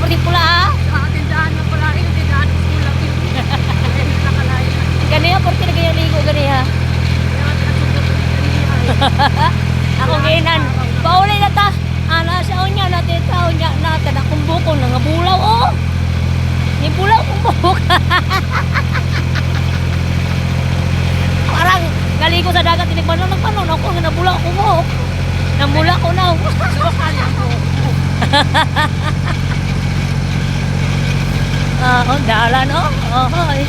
pati pula ha. Sa tindahan ng palagi, yung tindahan ng kulang yun. Kaya nakalaya. Ganiya, pati nagayaligo ganiya. Kaya nakasugot ang kanina. Ako ginan. Paulay na ta. Ana sa unya na titaw nya na kada kumbuko nga bulaw oh. Ni bulaw kumbuk. Parang galigo sa dagat tinigbanon nagpanon ako nga nabulaw kumbuk. Namula ko na. Sukal ako. Oh, dalan oh. Oh, hoy.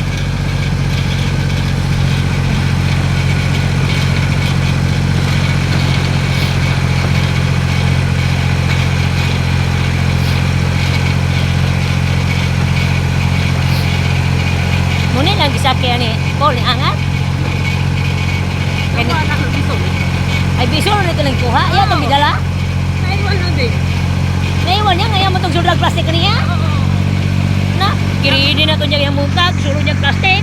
Muna lang gisakyan ni Paul ni angat. Kaya na ng biso. Ay bisuro nito lang kuha. Iya tong bidala. Naiwan lang din. Naiwan niya ngayon mo tong sudag plastic niya. Oo. Na, kiri na to niya yung muntag, suro niya plastic.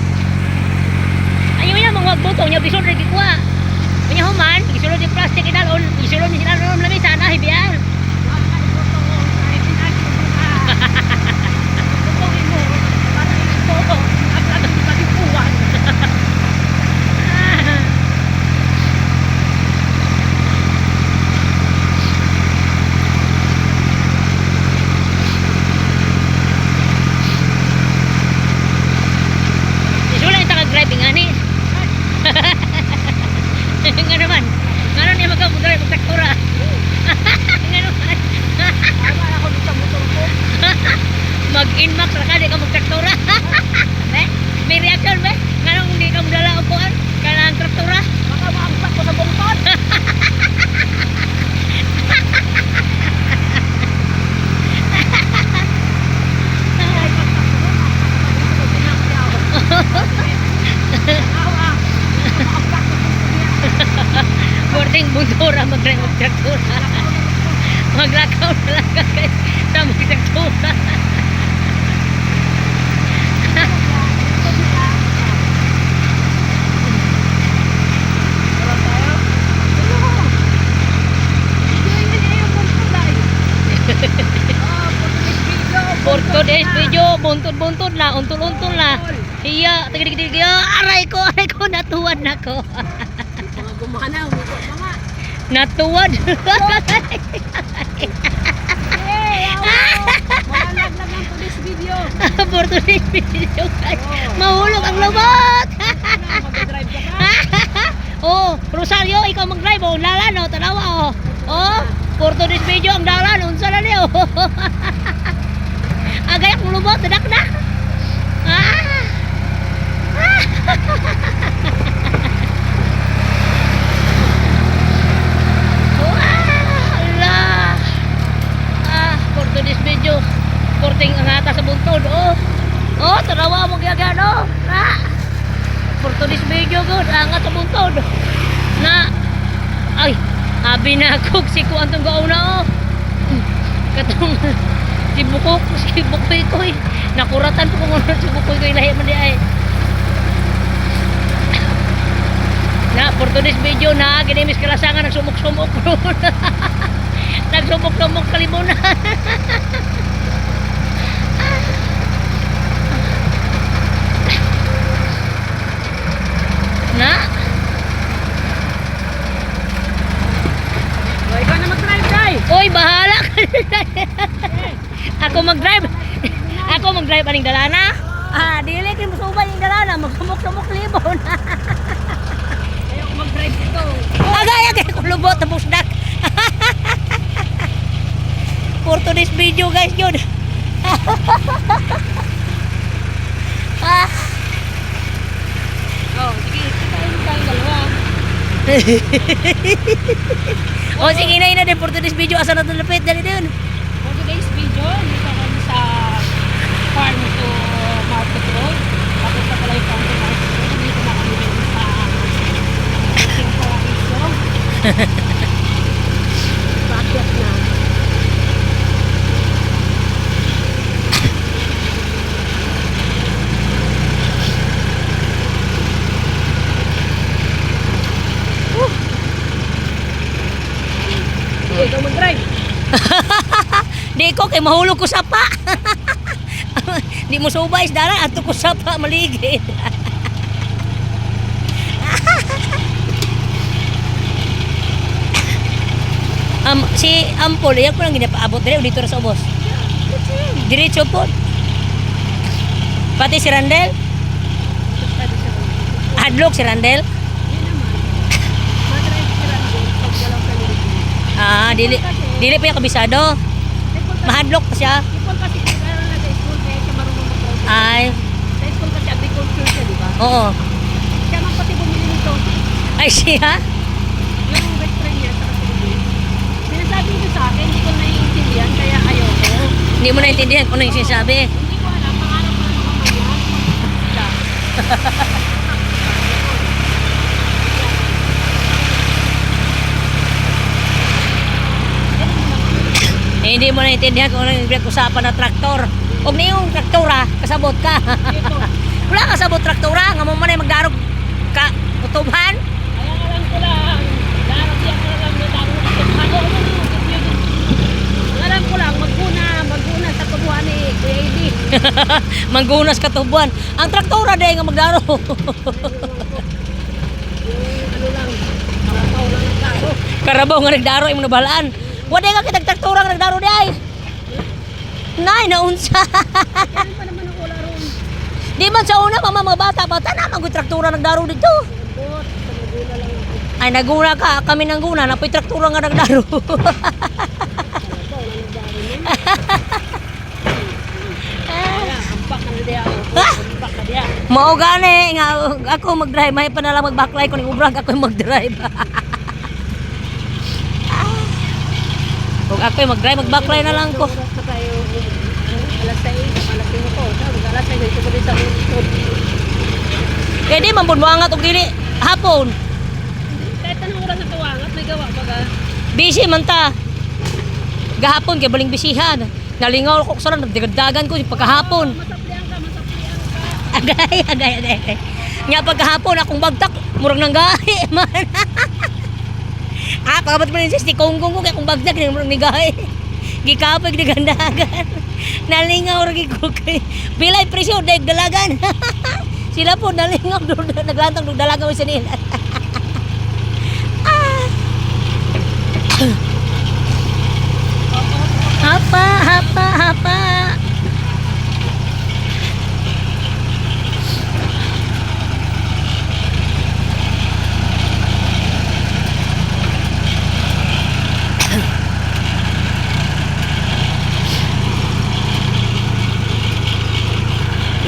Ayaw niya mga butong niya bisuro na gikuha. Kanya human, bisuro niya plastic inalon, bisuro niya sinalon lang sana hibiyan. Driving ani. Nga naman. Nga niya mag-drive mag-traktora. Nga naman. Tama ako dito sa motor ko. Mag-inmax ra ka di ka mag-traktora. May reaction ba? Nga nang hindi ka magdala og kuan kana ang traktora. Baka maangkat ko sa bungkot. Porting buntura mag-drive mag-traktora. Maglakaw na lang ka kay sa mag-traktora. Porto des video, buntod-buntod na, untol-untol na. Iya, tigil-tigil, aray ko, natuwad na ko. Mga gumana, umikot mga. Natuwad. Malalaglag lang to this video. Porto des video. Mahulog ang lubot. Mag-drive ka ka. Oh, Rosario, ikaw mag-drive oh, lalan oh, tanawa oh. Oh, Porto des video ang dalan, unsa na niyo. Agay ang lubot, dadak na. Porto des video. Porting ang ata sa buntod oh. Oh, tanawa mo gyagyan oh. Porto des video good, angat sa buntod. Na ay, abi na kog si ko antong gauna oh. Katong si Bukoy koy. Nakuratan po kung ano si Bukoy koy lahi man di ay. Na Porto des video na ginimis kalasangan nagsumok-sumok ron. Nagsumok-sumok kalimunan. Na O, ikaw na mag-drive, guys. oy, bahala ka. Ako mag-drive. Ako mag-drive aning dalana. Dili kay musubay yung dalana, magsumok-sumok libon. Ayaw ko mag-drive dito. Agay ko lubot tapos dak. Porto des video guys yun. Oh, sige. Tayo tayong dalawa. O sige na din Porto des video asa na to lapit dali dun. For today's video, dito kami sa farm to market road. Tapos na pala yung farm to market road. Dito na kami din sa King Paraiso. Bakit na? Ikaw mag-drive. Di ko kay mahulog ko sapa. Di mo subay isda ato ko sapa maligid. Si Ampol, yan ko lang ginapaabot dito ra sa ubos. Diretso po. Pati si Randel? Hadlok si Randel? Dili pa yung kabisado. Mahadlok pa siya. Ipon kasi kaya na sa school kaya siya marunong mag-drive. Ay, Sa school kasi agriculture siya, di ba? oo. Siya man pati bumili nito. Ay siya? Yung best friend niya sa kasi sinasabi niyo sa akin, hindi ko naiintindihan kaya ayoko. Hindi mo naintindihan kung ano yung sinasabi. Hindi ko alam, pangarap ko ng mga manyan. Hindi mo naintindihan kung ano yung usapan na traktor. Huwag na yung traktora, kasabot ka. Dito. Wala kasabot traktora, nga mo man ay magdarog ka utubhan. Kaya nga lang ko lang, darap yan ko lang na darap ako. Alam ko lang, maguna sa tubuhan ni Kuya Edi. Manggunas katubuan. Ang traktora day nga magdaro. Yung ano lang, malataw lang ang tao. Karabaw nga nagdaro imong nabalaan. Wala nga kitag traktora nga nagdaro di ay. Nay naunsa. Yan pa naman ako laron. Di man sa una mga bata na magud traktora nagdaro dito. Bot, sa maguna lang ako. Ay naguna ka, kami nang guna, napoy traktora nga nagdaro. Kaya, ampak na diya ako. Ampak na diya. Mao gani nga ako mag-drive, may pa na lang mag-backlight ko ni ubrag ako yung mag-drive. Kung ako yung mag-drive, mag-backlight na lang ko. Oras na tayo, alas 6, alas 5 ko. Sabi, alas 6, ito ko din sa ulit. Kaya di man mo angat og dili hapon. Kahit anong oras na tuwangat, may gawa baga. Busy man ta. Gahapon kay baling bisihan. Nalingaw ko sa nagdagdagan ko yung pagkahapon. Masaplian ka. Agay. Nga pagkahapon akong bagtak, murag nang gahi man. Pagkabat mo rin siya, si Konggong ko, kaya kung bagdak, murag ni gahi. Gikapag ni gandagan. Nalingaw rin ko kay. Bilay presyo, dahil dalagan. Sila po, nalingaw, naglantang dalagan mo sa nila. Hapa.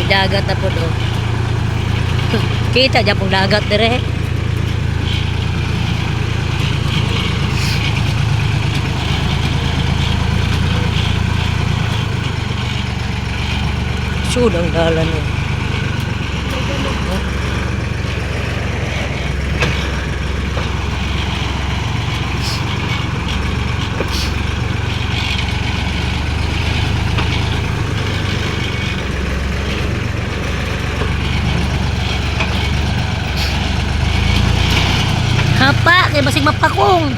Dagat na po do. Kita dyan pong dagat dire. Sudang dalan eh. Hapa, kay basig mapakong.